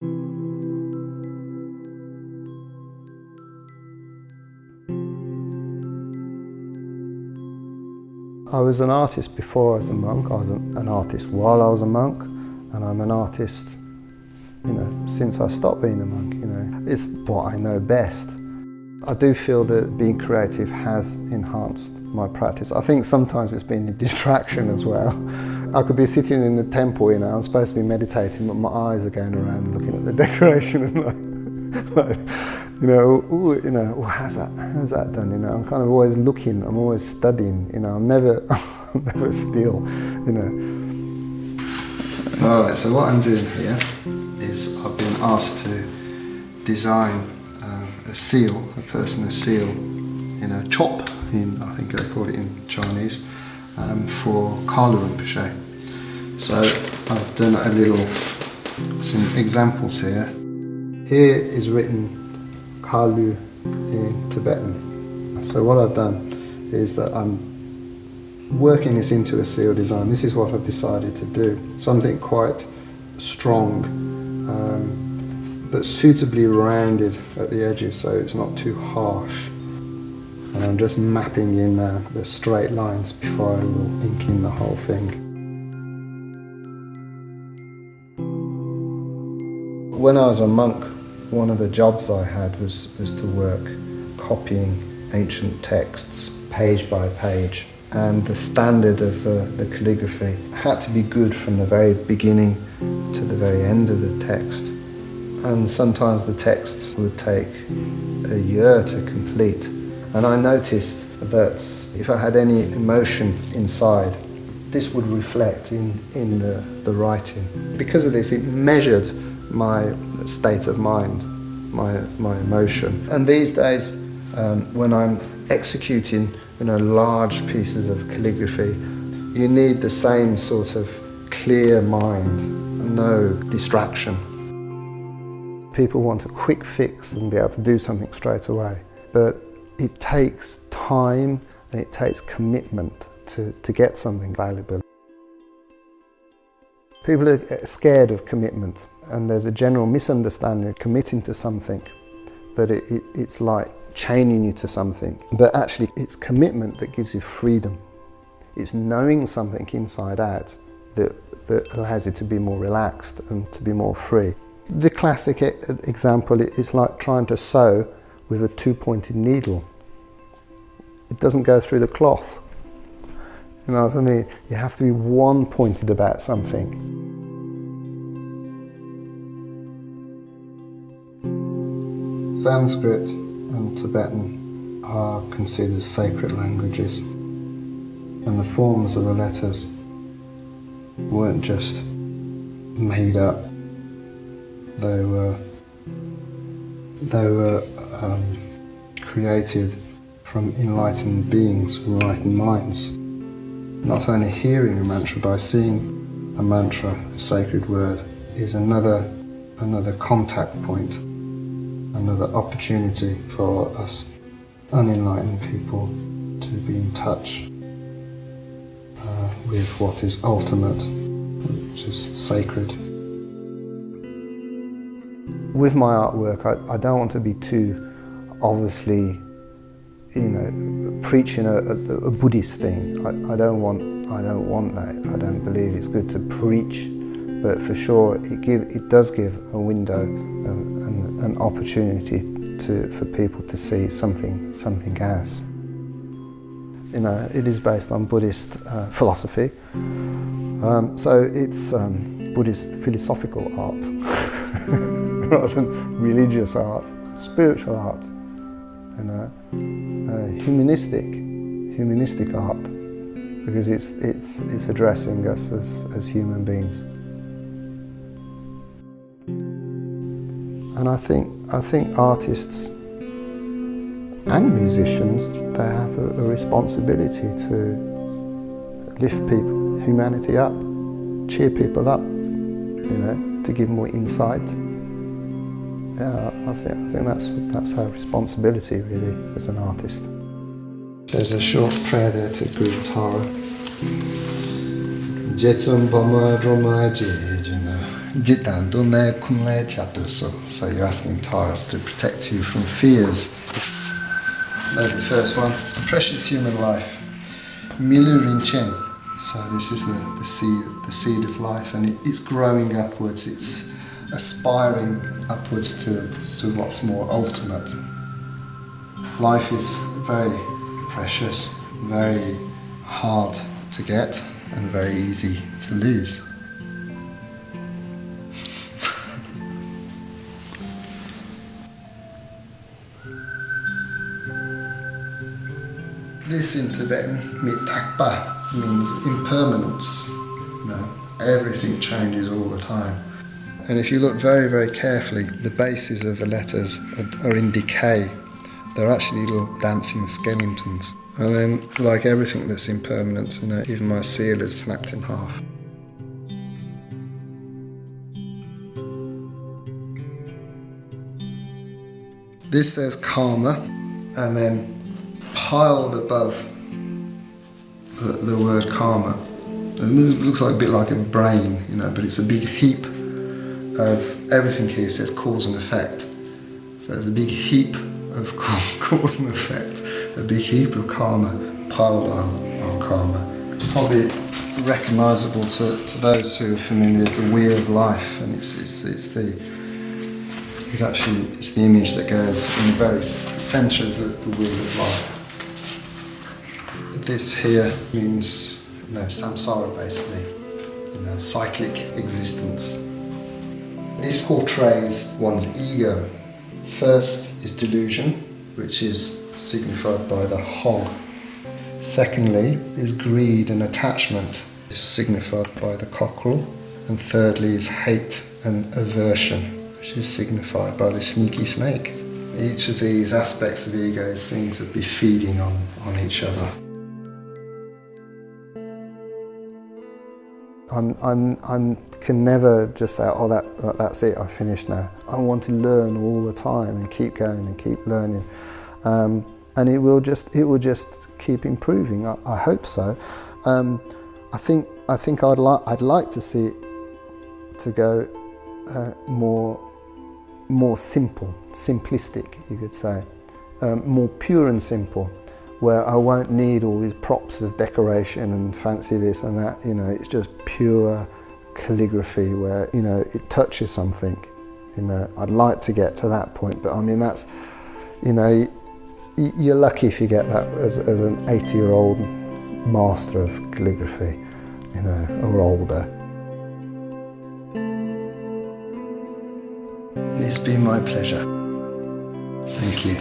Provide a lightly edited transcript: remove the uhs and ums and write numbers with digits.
I was an artist before I was a monk. I was an artist while I was a monk, and I'm an artist, since I stopped being a monk. It's what I know best. I do feel that being creative has enhanced my practice. I think sometimes it's been a distraction as well. I could be sitting in the temple, I'm supposed to be meditating, but my eyes are going around looking at the decoration and how's that done? I'm kind of always looking, I'm always studying, I'm never still, All right, so what I'm doing here is I've been asked to design a seal, a personal seal in a chop, I think they call it in Chinese, for Kala Rinpoche. So I've done some examples here. Here is written Kalu in Tibetan. So what I've done is that I'm working this into a seal design. This is what I've decided to do. Something quite strong, but suitably rounded at the edges so it's not too harsh. And I'm just mapping in the straight lines before I will ink in the whole thing. When I was a monk, one of the jobs I had was to work copying ancient texts page by page, and the standard of the calligraphy had to be good from the very beginning to the very end of the text, and sometimes the texts would take a year to complete. And I noticed that if I had any emotion inside, this would reflect in the writing. Because of this, it measured my state of mind, my emotion. And these days, when I'm executing large pieces of calligraphy, you need the same sort of clear mind, no distraction. People want a quick fix and be able to do something straight away, but it takes time and it takes commitment to get something valuable. People are scared of commitment, and there's a general misunderstanding of committing to something, that it's like chaining you to something. But actually, it's commitment that gives you freedom. It's knowing something inside out that allows you to be more relaxed and to be more free. The classic example is like trying to sew with a two-pointed needle. It doesn't go through the cloth. You know what I mean? You have to be one-pointed about something. Sanskrit and Tibetan are considered sacred languages, and the forms of the letters weren't just made up. They were created from enlightened beings, enlightened minds. Not only hearing a mantra, by seeing a mantra, a sacred word, is another contact point, another opportunity for us unenlightened people to be in touch with what is ultimate, which is sacred. With my artwork, I don't want to be too obviously, preaching a Buddhist thing. I don't want that. I don't believe it's good to preach, but for sure it does give a window and an opportunity for people to see something else. It is based on Buddhist philosophy, so it's Buddhist philosophical art rather than religious art, spiritual art. Humanistic art, because it's addressing us as human beings. And I think artists and musicians, they have a responsibility to lift people, humanity up, cheer people up, to give more insight. Yeah, I think that's our responsibility really as an artist. There's a short prayer there to Guru Tara. Jetsam Bama Droma Jejana cidden donne kunle chatuso. So you're asking Tara to protect you from fears. There's the first one. Precious human life. Milu rinchen. So this is the seed of life, and it's growing upwards. It's aspiring upwards to what's more ultimate. Life is very precious, very hard to get, and very easy to lose. This in Tibetan, mitakpa, means impermanence. You know, everything changes all the time. And if you look very, very carefully, the bases of the letters are in decay. They're actually little dancing skeletons. And then, like everything that's impermanent, you know, even my seal is snapped in half. This says karma, and then piled above the word karma, it looks like a bit like a brain, you know, but it's a big heap of everything here. Says cause and effect. So there's a big heap of cause and effect, a big heap of karma piled on karma. Probably recognisable to those who are familiar with the wheel of life, and it's the image that goes in the very centre of the wheel of life. This here means, you know, samsara basically, you know, cyclic existence. This portrays one's ego. First is delusion, which is signified by the hog. Secondly is greed and attachment, signified by the cockerel. And thirdly is hate and aversion, which is signified by the sneaky snake. Each of these aspects of ego is seen to be feeding on each other. I can never just say, oh, that's it, I finished now. I want to learn all the time and keep going and keep learning, and it will just keep improving. I hope so. I think I'd like to see it to go more simple, simplistic, you could say, more pure and simple, where I won't need all these props of decoration and fancy this and that. You know, it's just pure calligraphy where, you know, it touches something. You know, I'd like to get to that point, but I mean, that's, you know, you're lucky if you get that as an 80-year-old master of calligraphy, you know, or older. It's been my pleasure. Thank you.